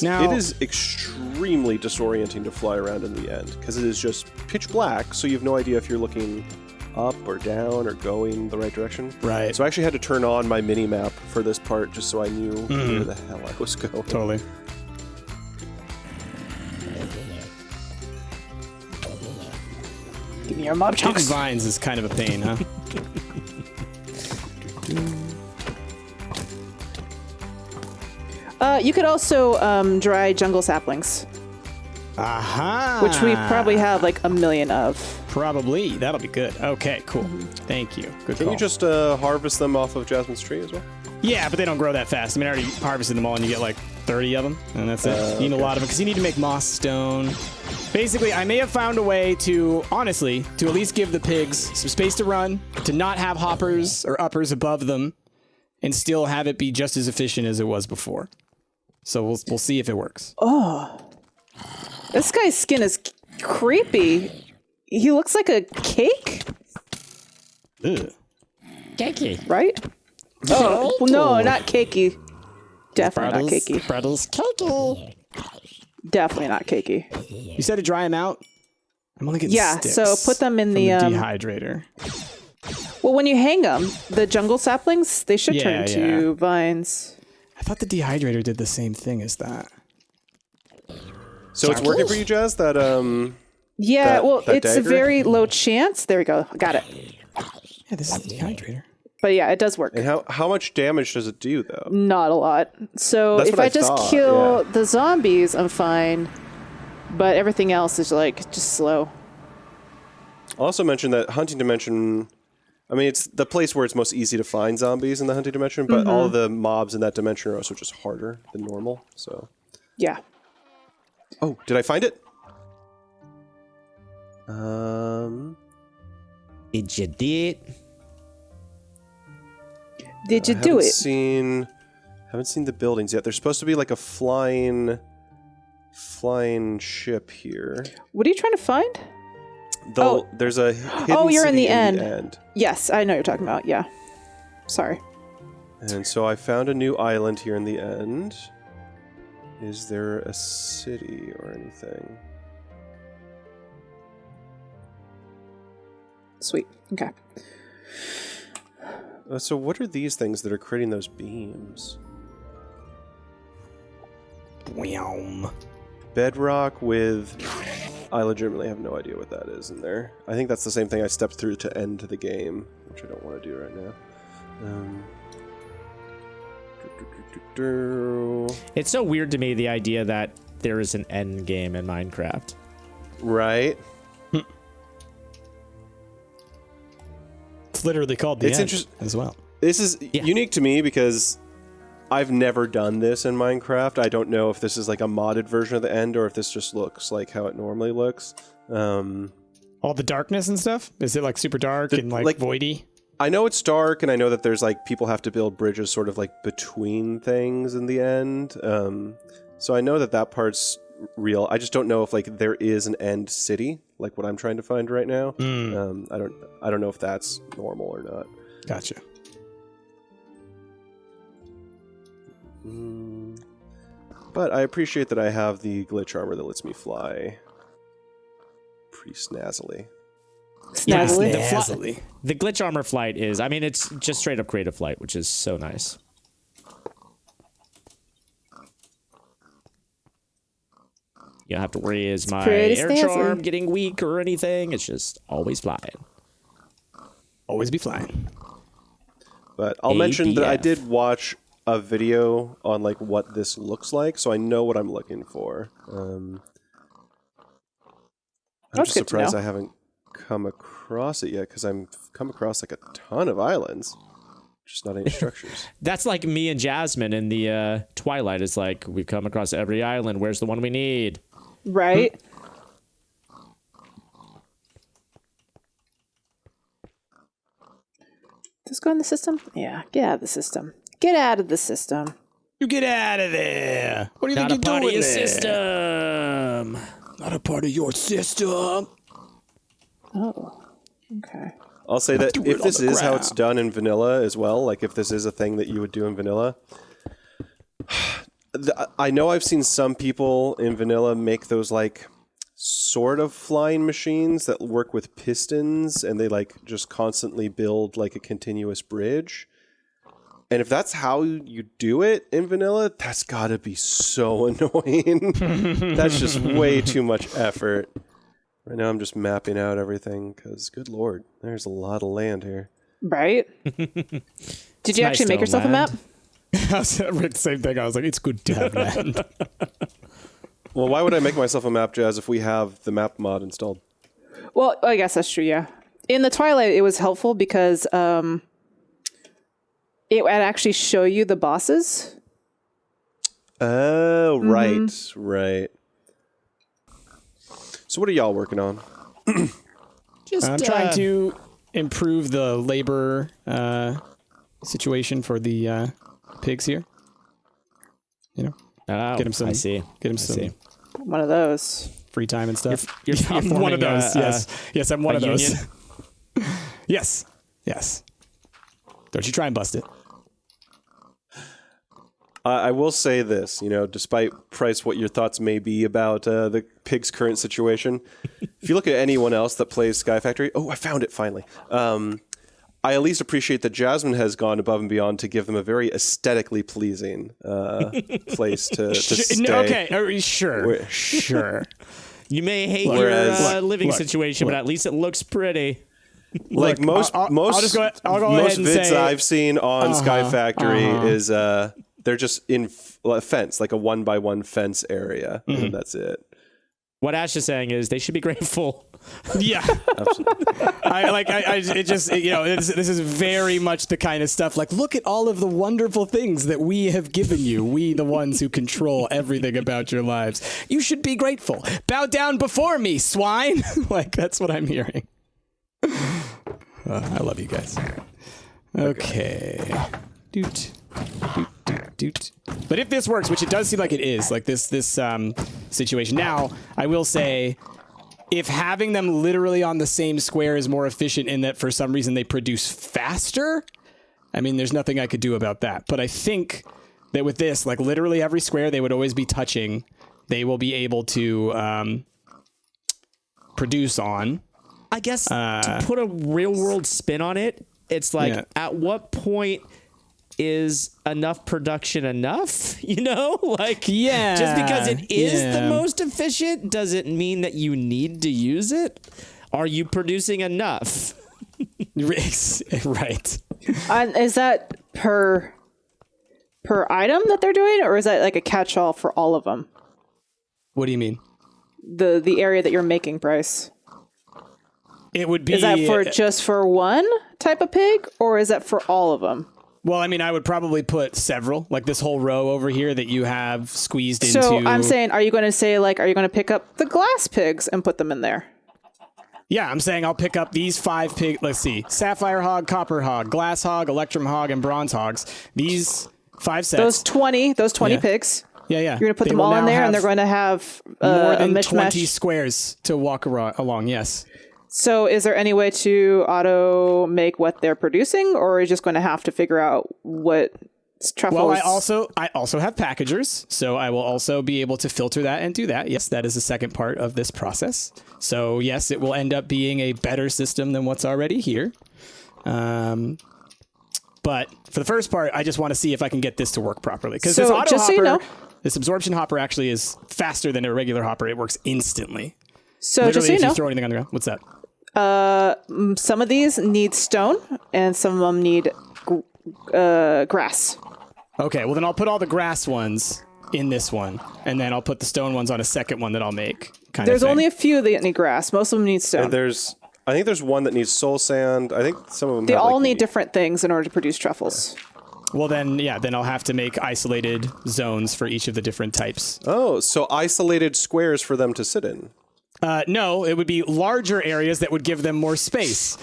Now, it is extremely disorienting to fly around in the end, because it is just pitch black, so you have no idea if you're looking up or down or going the right direction. Right. So I actually had to turn on my mini-map for this part just so I knew where the hell I was going. Totally. Give me your mob chunks. Getting vines is kind of a pain, huh? You could also dry jungle saplings. Aha! Which we probably have like a million of. Probably. That'll be good. Okay, cool. Thank you. Good Can call. you just harvest them off of Jasmine's tree as well? Yeah, but they don't grow that fast. I mean, I already harvested them all, and you get like 30 of them, and that's it. You need a lot of them, because you need to make moss stone. Basically, I may have found a way to, honestly, to at least give the pigs some space to run, to not have hoppers or uppers above them, and still have it be just as efficient as it was before. So we'll see if it works. Oh. This guy's skin is creepy. He looks like a cake. Ugh. Cakey. Right? Oh, well, no, not cakey. Definitely not cakey. Brettles cakey. Definitely not cakey. You said to dry them out? I'm only getting sticks so put them in from the dehydrator. Well, when you hang them, the jungle saplings, they should turn into vines. I thought the dehydrator did the same thing as that. So it's working for you, Jazz? That Yeah, well, that it's dagger? a very low chance. There we go. Got it. Yeah, this is the dehydrator. But yeah, it does work. And how much damage does it do, though? Not a lot. So That's if what I I just thought, kill the zombies, I'm fine. But everything else is like just slow. I'll also mention that Hunting Dimension, I mean, it's the place where it's most easy to find zombies in the Hunting Dimension, but all of the mobs in that dimension are also just harder than normal, so. Yeah. Oh, did I find it? Did you did? Did you do it? Haven't seen the buildings yet. There's supposed to be like a flying ship here. What are you trying to find? There's a hidden you're in city the end. Yes, I know what you're talking about. Yeah. Sorry. And so I found a new island here in the end. Is there a city or anything? Sweet. Okay. So what are these things that are creating those beams? Wow. Bedrock with... I legitimately have no idea what that is in there. I think that's the same thing I stepped through to end the game, which I don't want to do right now. It's so weird to me, the idea that there is an end game in Minecraft. Right? It's literally called the end as well. This is unique to me because I've never done this in Minecraft. I don't know if this is like a modded version of the end or if this just looks like how it normally looks. All the darkness and stuff? Is it like super dark and like voidy? I know it's dark, and I know that there's like people have to build bridges sort of like between things in the end. So I know that part's real. I just don't know if like there is an end city, like what I'm trying to find right now. I don't know if that's normal or not. Gotcha. But I appreciate that I have the glitch armor that lets me fly pretty snazzily. Snazzily. The glitch armor flight is, I mean, it's just straight up creative flight, which is so nice. You don't have to worry, is my air charm getting weak or anything? It's just always flying. Always be flying. But I'll mention that I did watch a video on like what this looks like, so I know what I'm looking for. I'm just surprised I haven't come across it yet, because I've come across like a ton of islands, just not any structures. That's like me and Jasmine in the Twilight. It's like, we've come across every island. Where's the one we need? Right. Does go in the system? Yeah, get out of the system. Get out of the system. You get out of there. What do you think you're doing Not a part of your there? system. Not a part of your system. Oh, okay. I'll say that if this is how it's done in vanilla as well, like if this is a thing that you would do in vanilla, I know I've seen some people in vanilla make those like sort of flying machines that work with pistons, and they like just constantly build like a continuous bridge. And if that's how you do it in vanilla, that's gotta be so annoying. That's just way too much effort. Right now I'm just mapping out everything because, good lord, there's a lot of land here. Right? Did you actually make yourself a map? I was the same thing. I was like, it's good to have land. Well, why would I make myself a map, Jazz, if we have the map mod installed? Well, I guess that's true, yeah. In the Twilight, it was helpful because it would actually show you the bosses. Oh, right, right. So what are y'all working on? I'm trying to improve the labor situation for the pigs here. You know, get him some. I see. Get him some. One of those. Free time and stuff. You're I'm one of those. Yes, I'm one of those. Union? Yes. Don't you try and bust it. I will say this, despite Price, what your thoughts may be about the pig's current situation, if you look at anyone else that plays Sky Factory, I found it finally. I at least appreciate that Jasmine has gone above and beyond to give them a very aesthetically pleasing place to stay. Okay, sure. You may hate Whereas- your living situation, but at least it looks pretty. Like most I'll just go most ahead and vids say, I've seen on Sky Factory is they're just in a fence, like a 1x1 fence area, and that's it. What Ash is saying is they should be grateful. Yeah, Absolutely. This is very much the kind of stuff. Like, look at all of the wonderful things that we have given you. We, the ones who control everything about your lives. You should be grateful. Bow down before me, swine. Like, that's what I'm hearing. I love you guys. Okay. Doot. But if this works, which it does seem like it is, like this situation. Now, I will say, if having them literally on the same square is more efficient in that for some reason they produce faster, I mean, there's nothing I could do about that. But I think that with this, like literally every square they would always be touching, they will be able to produce on. I guess to put a real world spin on it, it's like, at what point is enough production enough? Just because it is the most efficient doesn't mean that you need to use it. Are you producing enough? Right. Is that per item that they're doing, or is that like a catch-all for all of them? What do you mean? The area that you're making, Bryce. It would be. Is that for just for one type of pig, or is that for all of them? Well, I mean, I would probably put several, like this whole row over here that you have squeezed into. So I'm saying, are you going to say, like, are you going to pick up the glass pigs and put them in there? Yeah, I'm saying I'll pick up these 5 pigs. Let's see. Sapphire hog, copper hog, glass hog, electrum hog, and bronze hogs. These 5 sets. Those 20 pigs. Yeah. You're going to put them all in there, and they're going to have more than a mishmash. 20 squares to walk along, yes. So is there any way to auto make what they're producing, or are you just going to have to figure out what truffles? Well, I also have packagers, so I will also be able to filter that and do that. Yes, that is the second part of this process. So yes, it will end up being a better system than what's already here. But for the first part, I just want to see if I can get this to work properly. Because this auto just hopper, so you know, this absorption hopper actually is faster than a regular hopper. It works instantly. So Literally, just so you if know, you throw anything on the ground, what's that? some of these need stone, and some of them need grass. Okay, well then I'll put all the grass ones in this one, and then I'll put the stone ones on a second one that I'll make. There's only a few that need grass. Most of them need stone. And I think there's one that needs soul sand. I think some of them They have, all like, need different things in order to produce truffles. Well then I'll have to make isolated zones for each of the different types. Oh, so isolated squares for them to sit in. No, it would be larger areas that would give them more space.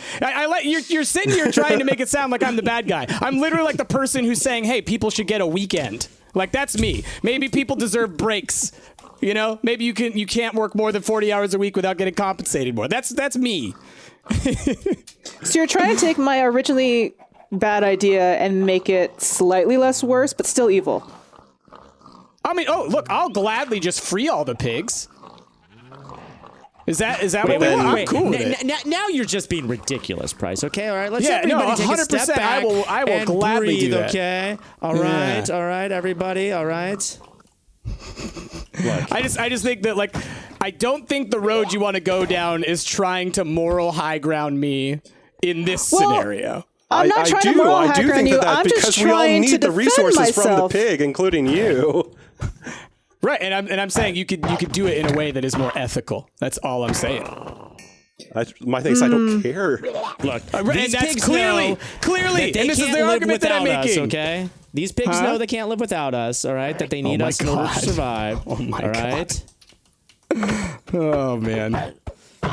You're sitting here trying to make it sound like I'm the bad guy. I'm literally like the person who's saying, hey, people should get a weekend. Like, that's me. Maybe people deserve breaks. Maybe you can't work more than 40 hours a week without getting compensated more. That's me. So you're trying to take my originally bad idea and make it slightly less worse, but still evil. I mean, oh, look, I'll gladly just free all the pigs. Is that what we want? I'm cool with it. Now you're just being ridiculous, Price. Okay, all right. Let's Yeah, everybody no, take a 100%. step back. I will and gladly breathe, do that. Okay, all right, everybody, all right. Look. I just think that, like, I don't think the road you want to go down is trying to moral high ground me in this scenario. I'm not trying to moral high ground you. I'm because just we all trying to need the defend resources from the myself. pig, including you. Right, and I'm saying you could do it in a way that is more ethical. That's all I'm saying. My thing is, I don't care. Look, and these that's pigs clearly, that they and this can't is the live argument that I'm without us. making. Okay, these pigs know they can't live without us. All right, that they need us in order to survive. Oh my all God. right. Oh man,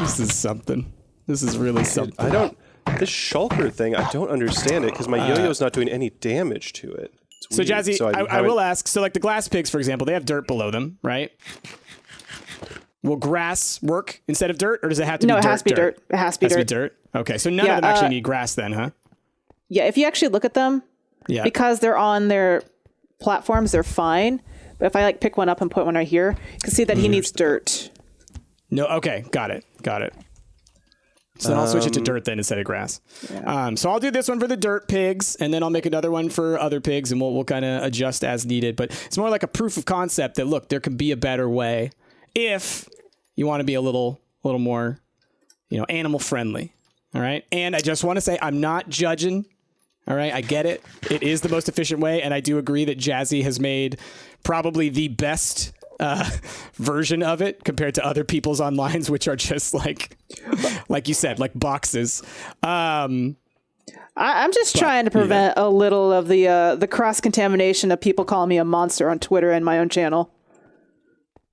this is something. This is really something. This shulker thing, I don't understand it because my yo-yo's not doing any damage to it. So Jazzy, I will ask. So like the glass pigs, for example, they have dirt below them, right? Will grass work instead of dirt, or does it have to be dirt? No, it has to be dirt. It has to be dirt. Okay, so none of them actually need grass then, huh? Yeah, if you actually look at them, because they're on their platforms, they're fine. But if I like pick one up and put one right here, you can see that he needs dirt. No, okay, got it. So then I'll switch it to dirt then instead of grass. Yeah. So I'll do this one for the dirt pigs, and then I'll make another one for other pigs, and we'll kind of adjust as needed. But it's more like a proof of concept that, look, there can be a better way if you want to be a little more, animal friendly. All right. And I just want to say I'm not judging. All right. I get it. It is the most efficient way. And I do agree that Jazzy has made probably the best version of it compared to other people's onlines, which are just like you said, like boxes. I'm just trying to prevent a little of the cross contamination of people calling me a monster on Twitter and my own channel.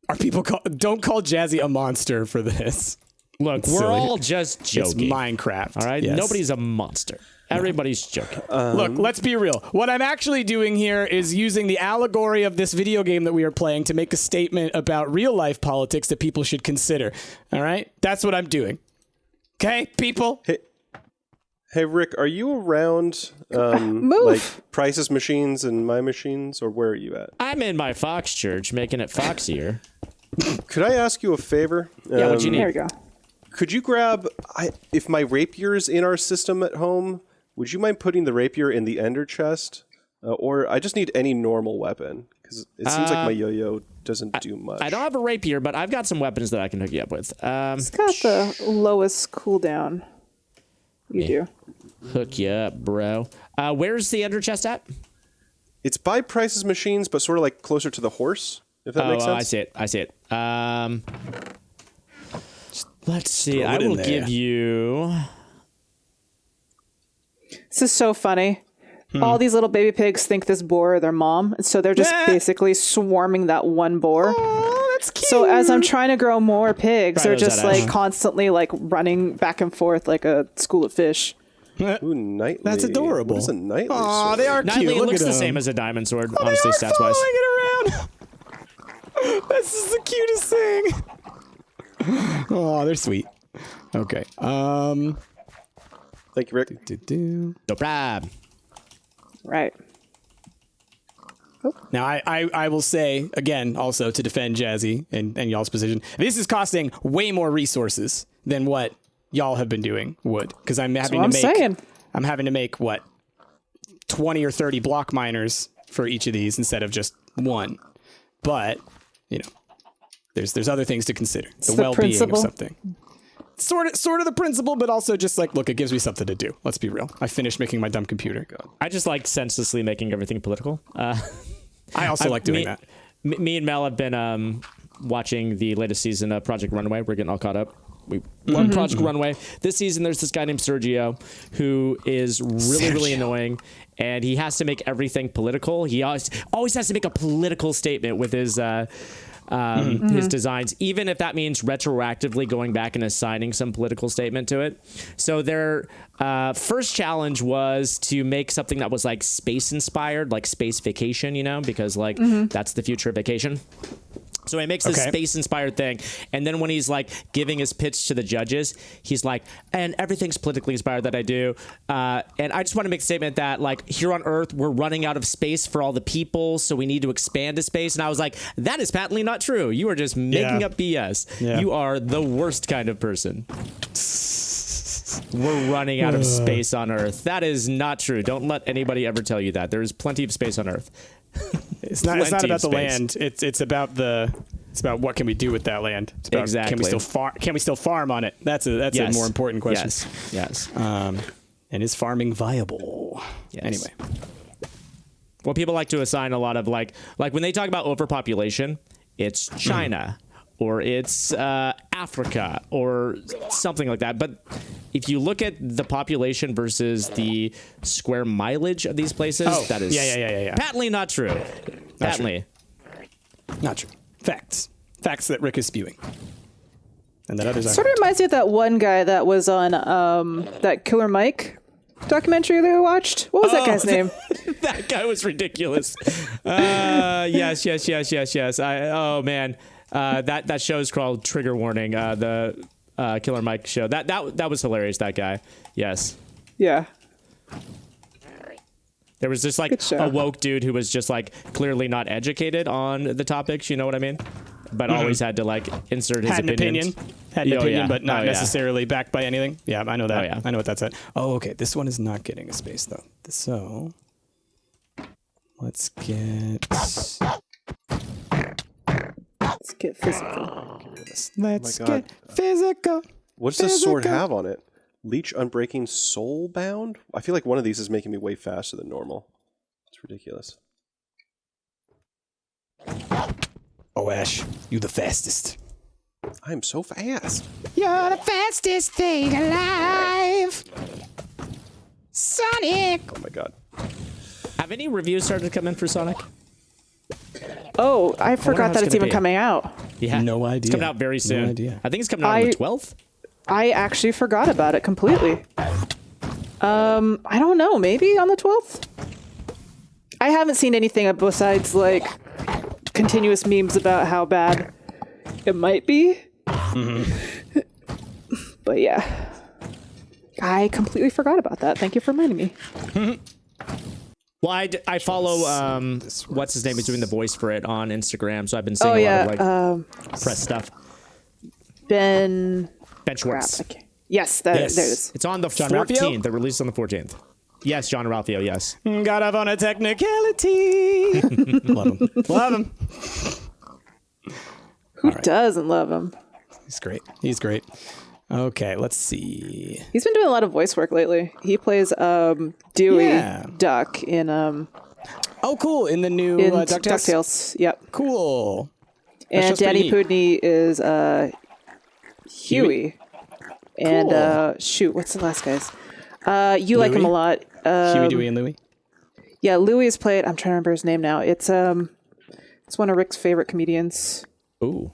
Are people don't call Jazzy a monster for this? Look, we're all just joking. It's Minecraft. All right, nobody's a monster. Everybody's joking. Look, let's be real. What I'm actually doing here is using the allegory of this video game that we are playing to make a statement about real life politics that people should consider. All right, that's what I'm doing. Okay, people. Hey Rick, are you around like Price's machines and my machines, or where are you at? I'm in my Fox church, making it foxier. Could I ask you a favor? Yeah, what you need? There we go. Could you grab, if my rapier's in our system at home, would you mind putting the rapier in the ender chest? Or I just need any normal weapon, because it seems like my yo-yo doesn't do much. I don't have a rapier, but I've got some weapons that I can hook you up with. It's got the lowest cooldown. You do. Hook you up, bro. Where's the ender chest at? It's by Price's machines, but sort of like closer to the horse, if that makes sense. I see it. Let's see. I will give you... This is so funny. All these little baby pigs think this boar are their mom, and so they're just basically swarming that one boar. Oh, that's cute. So as I'm trying to grow more pigs, they're just that constantly running back and forth like a school of fish. Ooh, knightly. That's adorable. What is a knightly Aw, sword? they are Knightly cute. Look looks at the them. same as a diamond sword, Oh, honestly, they are stats-wise. following it around. This is the cutest thing. Oh, they're sweet. Okay. Thank you, Rick. No problem. Right. Now, I will say, again, also to defend Jazzy and y'all's position, this is costing way more resources than what y'all have been doing would. Because I'm having to make, what, 20 or 30 block miners for each of these instead of just one. But, there's other things to consider. The well-being of something. Sort of the principle, but also just look, it gives me something to do. Let's be real. I finished making my dumb computer. I just like senselessly making everything political. I also like doing that. Me and Mel have been watching the latest season of Project Runway. We're getting all caught up. We won Project Runway. This season, there's this guy named Sergio who is really annoying, and he has to make everything political. He always has to make a political statement with his designs, even if that means retroactively going back and assigning some political statement to it. So their first challenge was to make something that was space inspired, like space vacation, because that's the future of vacation. So he makes this space-inspired thing, and then when he's like giving his pitch to the judges, he's like, "And everything's politically inspired that I do." And I just want to make a statement that, like, here on Earth, we're running out of space for all the people, so we need to expand to space. And I was like, "That is patently not true. You are just making up BS. Yeah. You are the worst kind of person." We're running out of space on Earth. That is not true. Don't let anybody ever tell you that. There is plenty of space on Earth. It's not about the land. It's about what can we do with that land. It's about, exactly. Can we still farm on it? That's a more important question. Yes. And is farming viable? Yes. Anyway. Well, people like to assign a lot of like when they talk about overpopulation, it's China or it's Africa or something like that. But if you look at the population versus the square mileage of these places, that is patently not true. Patently. Not true. Facts that Rick is spewing. And that others aren't. Sort of reminds me of that one guy that was on that Killer Mike documentary that we watched. What was that guy's name? That guy was ridiculous. Yes. Oh man. That show is called Trigger Warning. The Killer Mike show. That was hilarious. That guy. Yes. Yeah. There was just like a woke dude who was just like clearly not educated on the topics. You know what I mean? But always had to like insert his opinion. Had an opinion, but not necessarily backed by anything. Yeah, I know that. Oh, yeah. I know what that's at. Oh, okay. This one is not getting a space though. So let's get physical. Let's get physical. What does this sword have on it? Leech Unbreaking Soulbound? I feel like one of these is making me way faster than normal. It's ridiculous. Oh, Ash, you the fastest. I'm so fast. You're the fastest thing alive. Sonic! Oh my god. Have any reviews started to come in for Sonic? Oh, I forgot that it's even coming out. Yeah. No idea. It's coming out very soon. No idea. I think it's coming out on the 12th. I actually forgot about it completely. I don't know. Maybe on the 12th? I haven't seen anything besides, like, continuous memes about how bad it might be. Mm-hmm. But yeah. I completely forgot about that. Thank you for reminding me. Well, I follow, what's his name? He's doing the voice for it on Instagram, so I've been seeing a lot of, like, press stuff. Ben Schwartz. Yes, there it is. It's on the 14th. The release on the 14th. Yes, John Ralphio, yes. Got off on a technicality. Love him. Love him. Who doesn't love him? He's great. Okay, let's see. He's been doing a lot of voice work lately. He plays Dewey Duck in oh, cool. In the new DuckTales. Yep. Cool. And Danny Pudney is Huey. And what's the last guy's? You Louie? Like him a lot. Huey, Dewey, and Louie. Yeah, Louie is played. I'm trying to remember his name now. It's one of Rick's favorite comedians. Ooh.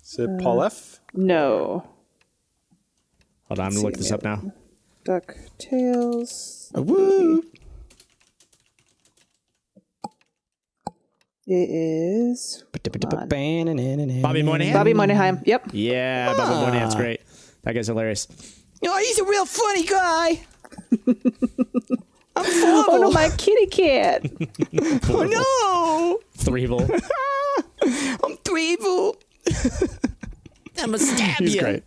Is it Paul F? No. Hold on, I'm gonna look this up now. DuckTales. Woo! It is Bobby Moynihan. Bobby Moynihan. Yep. Yeah, Bobby Moynihan's great. That guy's hilarious. Oh, he's a real funny guy. I'm oh no, my kitty cat. Oh no, Threevil. I'm Threevil. I'm gonna stab He's you. Great.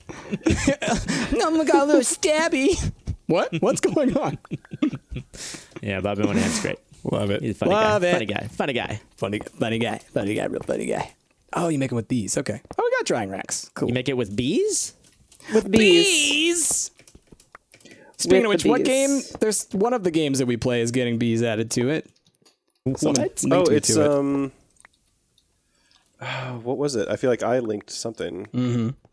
I'm got a little stabby. What? What's going on? Yeah, Bobby Moynihan's great. Love it. He's a funny guy. Funny guy. Real funny guy. Oh, you make them with bees. Okay. Oh, we got drying racks. Cool. You make it with bees? With bees. Speaking of which, what game? There's one of the games that we play is getting bees added to it. What? Oh, it's what was it? I feel like I linked something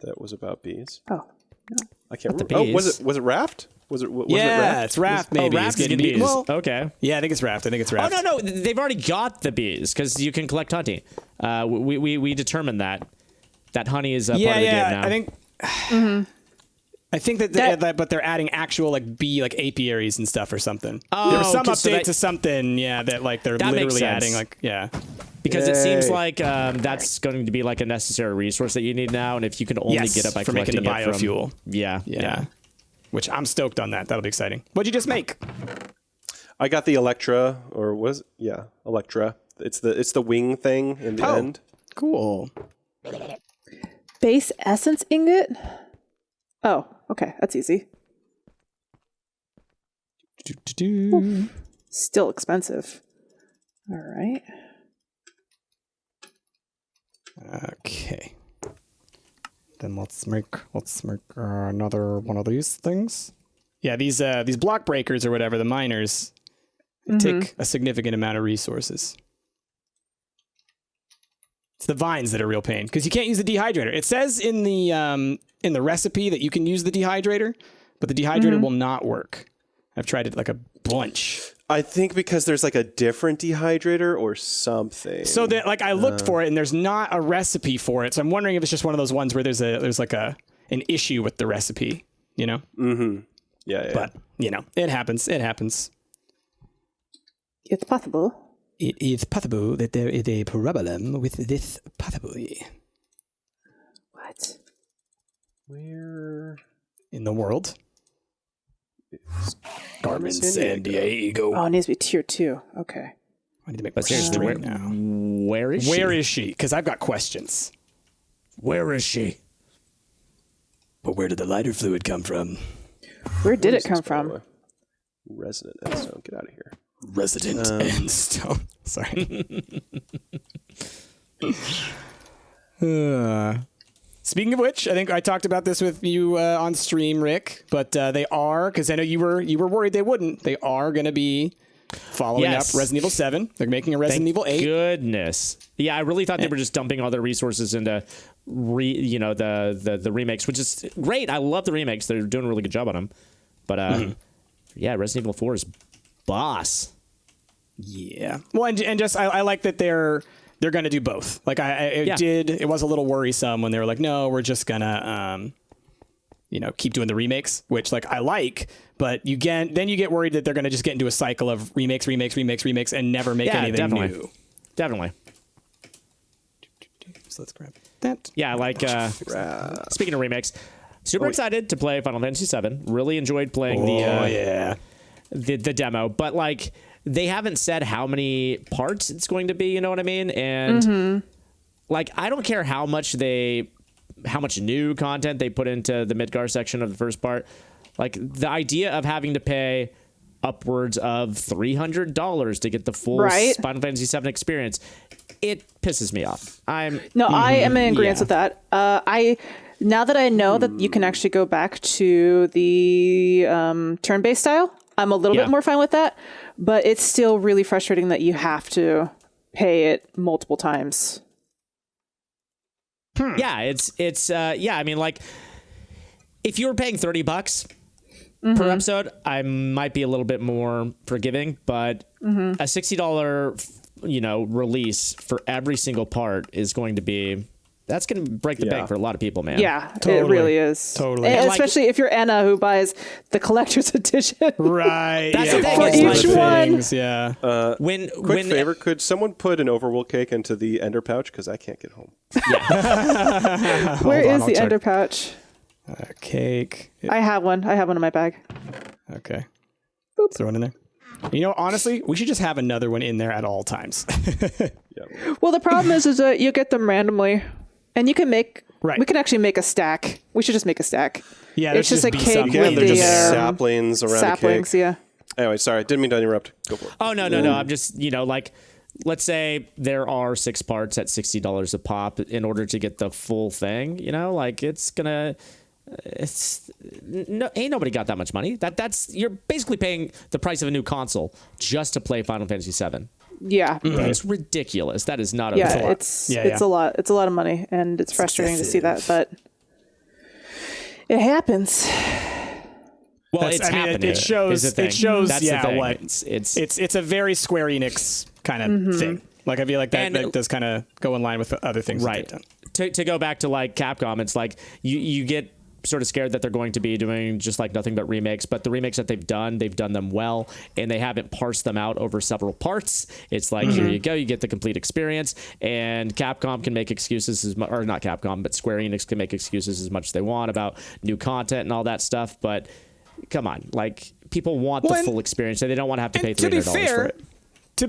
that was about bees. Oh, no. I can't remember. Oh, was it Raft? Was it Raft? It's Raft. Maybe Raft is getting bees. Well, okay. Yeah, I think it's Raft. Oh no, they've already got the bees because you can collect honey. We determined that honey is part of the game now. I think. I think that but they're adding actual like bee like apiaries and stuff or something. There was some update to something, that like they're literally adding like Because it seems like that's going to be like a necessary resource that you need now, and if you can only get it by for making the biofuel. Yeah. Which I'm stoked on that. That'll be exciting. What'd you just make? I got the Electra, or was it? Yeah, Electra. It's the wing thing in the end. Cool. Base essence ingot? Oh, okay. That's easy. Ooh, still expensive. All right. Okay. Then let's make another one of these things. Yeah, these block breakers or whatever, the miners, take a significant amount of resources. It's the vines that are real pain because you can't use the dehydrator. It says in the recipe that you can use the dehydrator, but the dehydrator will not work. I've tried it like a bunch. I think because there's like a different dehydrator or something. So that like I looked for it and there's not a recipe for it. So I'm wondering if it's just one of those ones where there's like an issue with the recipe, you know? Mm-hmm. Yeah. But you know, it happens. It happens. It's possible. It is possible that there is a problem with this possibly. What? Where in the world? Carmen San Diego. Oh, it needs to be tier 2. Okay. I need to make But seriously, right now. Where is she? Where is she? Because I've got questions. Where is she? But where did the lighter fluid come from? Where did it come from? Resident Endstone. Get out of here. Resident Endstone. Sorry. Speaking of which, I think I talked about this with you on stream, Rick. But they are, because I know you were worried they wouldn't. They are going to be following up Resident Evil 7. They're making a Resident Evil 8. Goodness. Yeah, I really thought they were just dumping all their resources into the remakes, which is great. I love the remakes. They're doing a really good job on them. But yeah, Resident Evil 4 is boss. Yeah. Well, and just I like that they're going to do both. Like it was a little worrisome when they were like, no, we're just going to keep doing the remakes, which like I like, but then you get worried that they're going to just get into a cycle of remakes and never make anything new. Definitely. So let's grab that. Yeah, like speaking of remakes, super excited to play Final Fantasy VII. Really enjoyed playing the demo, but like they haven't said how many parts it's going to be, you know what I mean? And like I don't care how much new content they put into the Midgar section of the first part. Like the idea of having to pay upwards of $300 to get the full Final Fantasy VII experience, it pisses me off. I am in agreement with that. Now that I know that you can actually go back to the turn-based style, I'm a little bit more fine with that, but it's still really frustrating that you have to pay it multiple times. Yeah, I mean, like if you were paying $30 per episode, I might be a little bit more forgiving, but a $60 release for every single part is going to be that's going to break the bank for a lot of people, man. Yeah, totally. It really is. Totally. And especially if you're Anna who buys the collector's edition. Right. That's the thing. For each one. Things, yeah. Quick favor, could someone put an overworld cake into the ender pouch? Because I can't get home. Where is the ender pouch? Cake. I have one. I have one in my bag. Okay. Boop. Throw it in there. You know, honestly, we should just have another one in there at all times. Well, the problem is that you get them randomly. And you can make, we can actually make a stack. We should just make a stack. Yeah, it's just a cake with they're the just saplings around saplings, a cake. yeah. Anyway, sorry, didn't mean to interrupt. Go for it. Oh, no. I'm just, like, let's say there are 6 parts at $60 a pop in order to get the full thing, like ain't nobody got that much money. You're basically paying the price of a new console just to play Final Fantasy VII. Yeah. It's ridiculous. That is not a it's a lot. It's a lot of money, and it's frustrating to see that, but it happens. Well, it's happening. It shows. That's what it's a very Square Enix kind of thing. Like I feel like that does kind of go in line with the other things that they've done. To go back to like Capcom, it's like you get sort of scared that they're going to be doing just like nothing but remakes, but the remakes that they've done them well, and they haven't parsed them out over several parts. It's like, here you go, you get the complete experience, and Capcom can make excuses or not Capcom, but Square Enix can make excuses as much as they want about new content and all that stuff, but come on, like, people want the full experience, and they don't want to have to pay $300 for it. To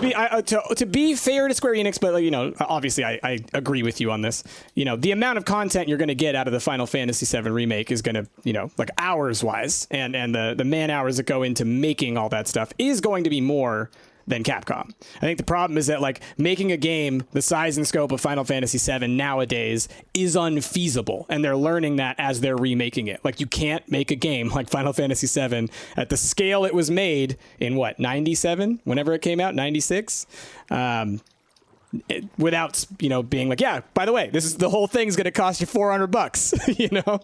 be fair to Square Enix, but, you know, obviously I agree with you on this. You know, the amount of content you're going to get out of the Final Fantasy VII Remake is going to, you know, like hours-wise, and the man-hours that go into making all that stuff is going to be more than Capcom. I think the problem is that, like, making a game the size and scope of Final Fantasy VII nowadays is unfeasible, and they're learning that as they're remaking it. Like, you can't make a game like Final Fantasy VII at the scale it was made in, what, 97? Whenever it came out, 96? Without, you know, being like, yeah, by the way, the whole thing's going to cost you $400, you know?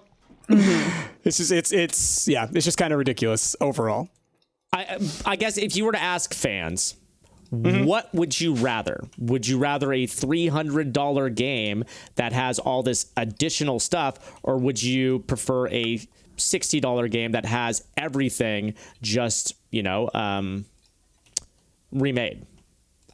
It's just kind of ridiculous overall. I guess if you were to ask fans, what would you rather? Would you rather a $300 game that has all this additional stuff, or would you prefer a $60 game that has everything just, you know, remade?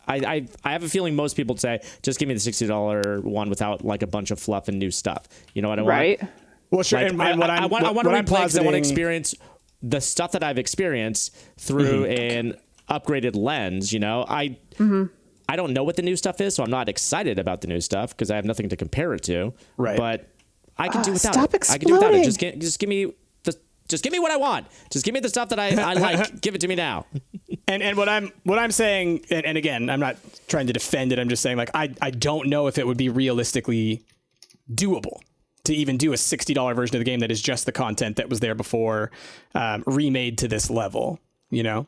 I have a feeling most people would say, just give me the $60 one without like a bunch of fluff and new stuff. You know what I want? Right. Well, sure. Like, and I want to replay because I want to positing... experience the stuff that I've experienced through an upgraded lens. You know, I don't know what the new stuff is, so I'm not excited about the new stuff because I have nothing to compare it to. Right. But I can do without stop it. I can do without it. exploding. Just give me what I want. Just give me the stuff that I like. Give it to me now. And what I'm saying, and again, I'm not trying to defend it. I'm just saying, like, I don't know if it would be realistically doable to even do a $60 version of the game that is just the content that was there before, remade to this level, you know?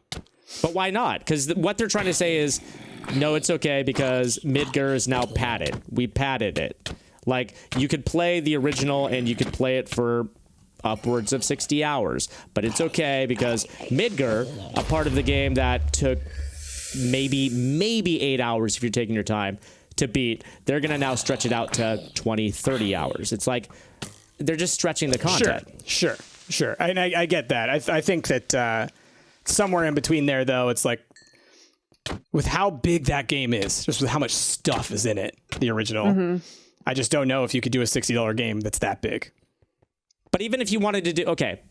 But why not? Because what they're trying to say is, no, it's okay because Midgar is now padded. We padded it. Like, you could play the original and you could play it for upwards of 60 hours, but it's okay because Midgar, a part of the game that took maybe 8 hours if you're taking your time to beat, they're going to now stretch it out to 20, 30 hours. It's like they're just stretching the content. Sure. And I get that. I think that somewhere in between there, though, it's like with how big that game is, just with how much stuff is in it, the original, I just don't know if you could do a $60 game that's that big. But even if you wanted to do, okay,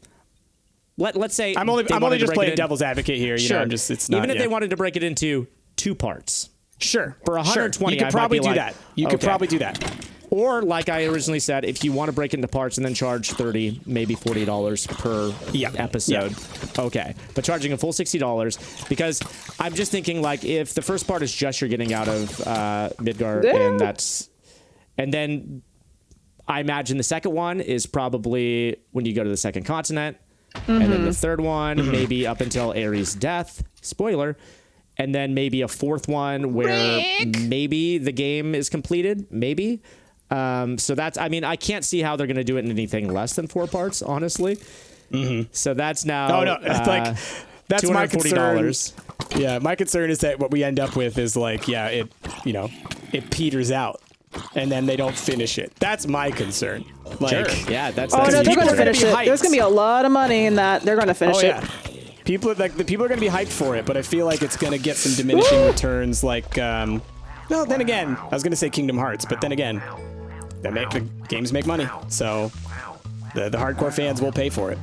let's say I'm only just playing devil's advocate here. You know, I'm just, it's not, even if they wanted to break it into 2 parts. Sure. For 120, you could probably do like, that. You could probably do that. Or, like I originally said, if you want to break it into parts and then charge $30, maybe $40 per episode. Yeah. Okay. But charging a full $60, because I'm just thinking, like, if the first part is just you're getting out of Midgar, and then I imagine the second one is probably when you go to the second continent, and then the third one, maybe up until Ares' death. Spoiler. And then maybe a fourth one where maybe the game is completed. Maybe. So that's, I mean, I can't see how they're going to do it in anything less than 4 parts, honestly. So that's now. It's like, that's my concern. Yeah, my concern is that what we end up with is like, it peters out. And then they don't finish it. That's my concern. Like, sure. Yeah, that's. Oh no, they're going to finish it. There's going to be a lot of money in that. They're going to finish it. People are going to be hyped for it, but I feel like it's going to get some diminishing returns. Like, then again, I was going to say Kingdom Hearts, but then again, the games make money, so the hardcore fans will pay for it.